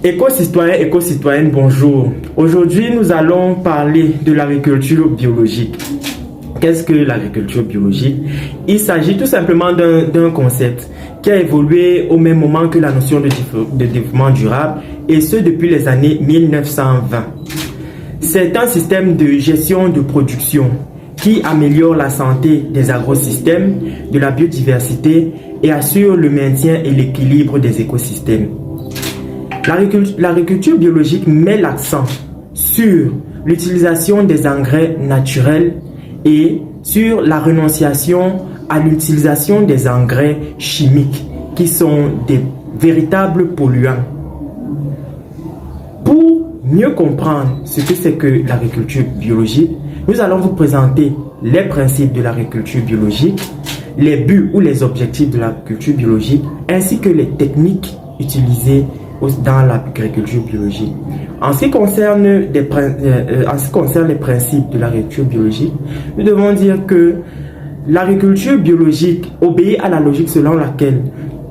Éco-citoyens, éco-citoyennes, bonjour. Aujourd'hui, nous allons parler de l'agriculture biologique. Qu'est-ce que l'agriculture biologique? Il s'agit tout simplement d'un concept qui a évolué au même moment que la notion de développement durable, et ce depuis les années 1920. C'est un système de gestion de production qui améliore la santé des agrosystèmes, de la biodiversité et assure le maintien et l'équilibre des écosystèmes. L'agriculture biologique met l'accent sur l'utilisation des engrais naturels et sur la renonciation à l'utilisation des engrais chimiques qui sont des véritables polluants. Pour mieux comprendre ce que c'est que l'agriculture biologique, nous allons vous présenter les principes de l'agriculture biologique, les buts ou les objectifs de l'agriculture biologique, ainsi que les techniques utilisées dans l'agriculture biologique. En ce qui concerne les principes de l'agriculture biologique, nous devons dire que l'agriculture biologique obéit à la logique selon laquelle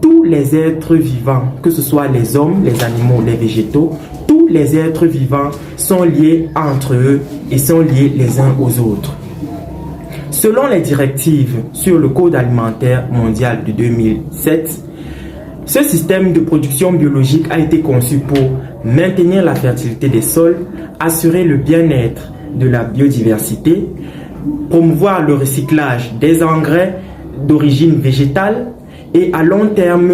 tous les êtres vivants, que ce soit les hommes, les animaux, les végétaux, tous les êtres vivants sont liés entre eux et sont liés les uns aux autres. Selon les directives sur le Code alimentaire mondial de 2007, ce système de production biologique a été conçu pour maintenir la fertilité des sols, assurer le bien-être de la biodiversité, promouvoir le recyclage des engrais d'origine végétale et à long terme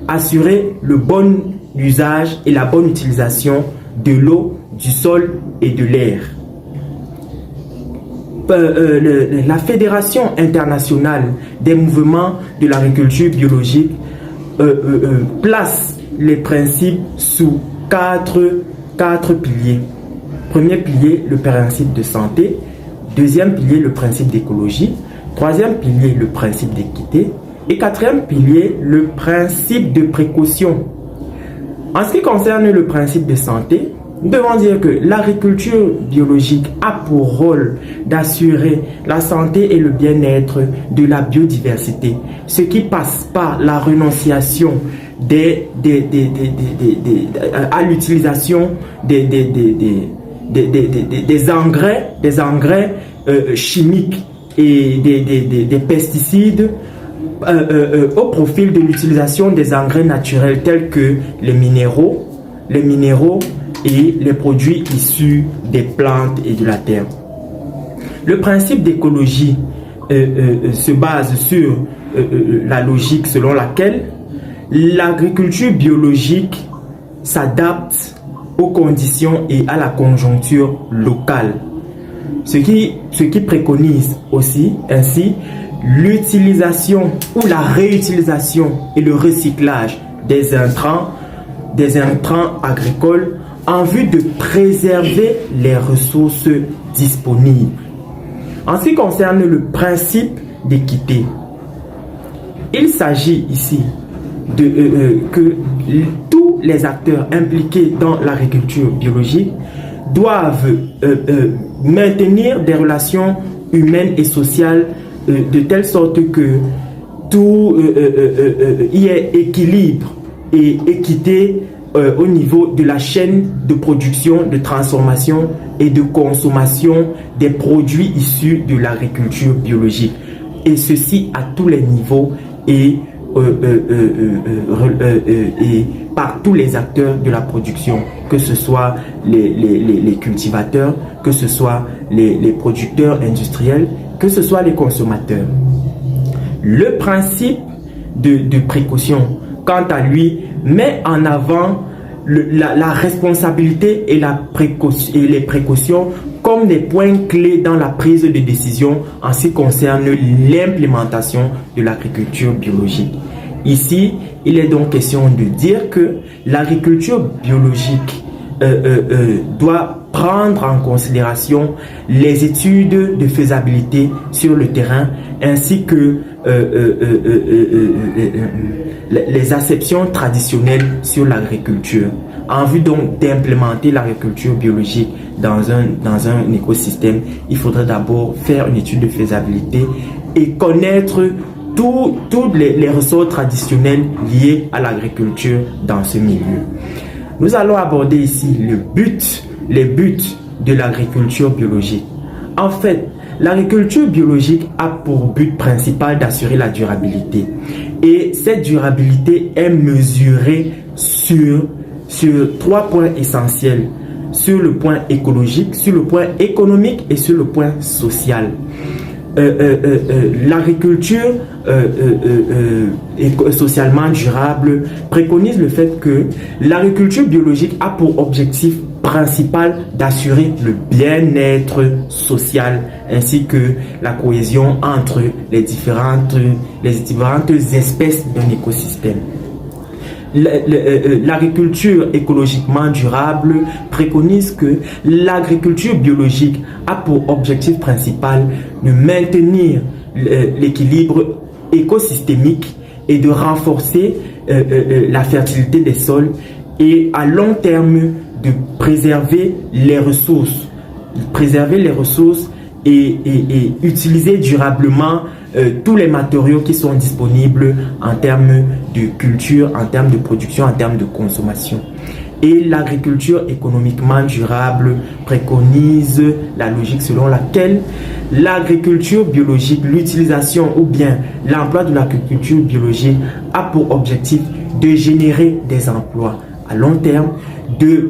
assurer le bon usage et la bonne utilisation de l'eau, du sol et de l'air. La Fédération internationale des mouvements de l'agriculture biologique place les principes sous quatre piliers. Premier pilier, le principe de santé. Deuxième pilier, le principe d'écologie. Troisième pilier, le principe d'équité. Et quatrième pilier, le principe de précaution. En ce qui concerne le principe de santé, nous devons dire que l'agriculture biologique a pour rôle d'assurer la santé et le bien-être de la biodiversité, ce qui passe par la renonciation à l'utilisation des engrais chimiques et des pesticides au profil de l'utilisation des engrais naturels tels que les minéraux et les produits issus des plantes et de la terre. Le principe d'écologie se base sur la logique selon laquelle l'agriculture biologique s'adapte aux conditions et à la conjoncture locale. Ce qui préconise aussi ainsi l'utilisation ou la réutilisation et le recyclage des intrants agricoles en vue de préserver les ressources disponibles. En ce qui concerne le principe d'équité, il s'agit ici que tous les acteurs impliqués dans l'agriculture biologique doivent maintenir des relations humaines et sociales de telle sorte que tout y ait équilibre et équité au niveau de la chaîne de production, de transformation et de consommation des produits issus de l'agriculture biologique. Et ceci à tous les niveaux et par tous les acteurs de la production, que ce soit les cultivateurs, que ce soit les producteurs industriels, que ce soit les consommateurs. Le principe de précaution, quant à lui, met en avant la responsabilité et les précautions comme des points clés dans la prise de décision en ce qui concerne l'implémentation de l'agriculture biologique. Ici, il est donc question de dire que l'agriculture biologique doit prendre en considération les études de faisabilité sur le terrain ainsi que les acceptions traditionnelles sur l'agriculture, en vue donc d'implémenter l'agriculture biologique dans un écosystème. Il faudrait d'abord faire une étude de faisabilité et connaître tous les ressorts traditionnels liés à l'agriculture dans ce milieu. Nous allons aborder ici les buts de l'agriculture biologique. En fait, l'agriculture biologique a pour but principal d'assurer la durabilité. Et cette durabilité est mesurée sur 3 points essentiels. Sur le point écologique, sur le point économique et sur le point social. L'agriculture socialement durable préconise le fait que l'agriculture biologique a pour objectif principal d'assurer le bien-être social ainsi que la cohésion entre les différentes espèces d'un écosystème. L'agriculture écologiquement durable préconise que l'agriculture biologique a pour objectif principal de maintenir l'équilibre écosystémique et de renforcer la fertilité des sols et à long terme de préserver les ressources et utiliser durablement tous les matériaux qui sont disponibles en termes de culture, en termes de production, en termes de consommation. Et l'agriculture économiquement durable préconise la logique selon laquelle l'agriculture biologique, l'utilisation ou bien l'emploi de l'agriculture biologique a pour objectif de générer des emplois à long terme, de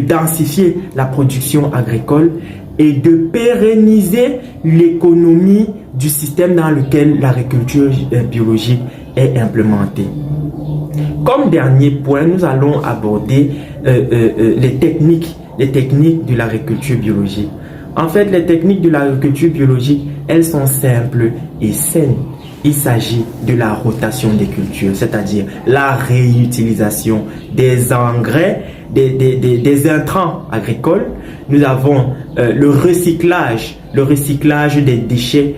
densifier la production agricole et de pérenniser l'économie du système dans lequel l'agriculture biologique est implémentée. Comme dernier point, nous allons aborder les techniques de l'agriculture biologique. En fait, les techniques de l'agriculture biologique, elles sont simples et saines. Il s'agit de la rotation des cultures, c'est-à-dire la réutilisation des engrais, des intrants agricoles. Nous avons le recyclage des déchets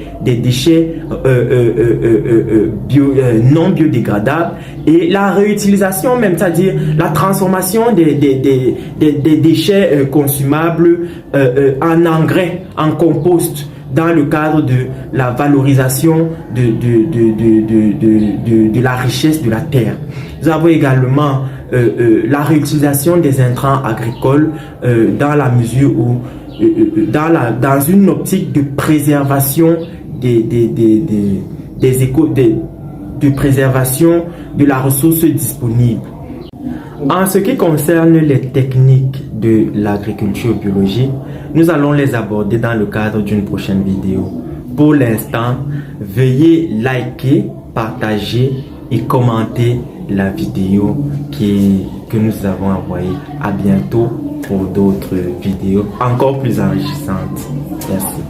non biodégradables et la réutilisation même, c'est-à-dire la transformation des déchets consommables en engrais, en compost, dans le cadre de la valorisation de la richesse de la terre. Nous avons également la réutilisation des intrants agricoles dans la mesure où, dans une optique de préservation de préservation de la ressource disponible. En ce qui concerne les techniques de l'agriculture biologique, nous allons les aborder dans le cadre d'une prochaine vidéo. Pour l'instant, veuillez liker, partager et commenter la vidéo que nous avons envoyée. À bientôt pour d'autres vidéos encore plus enrichissantes. Merci.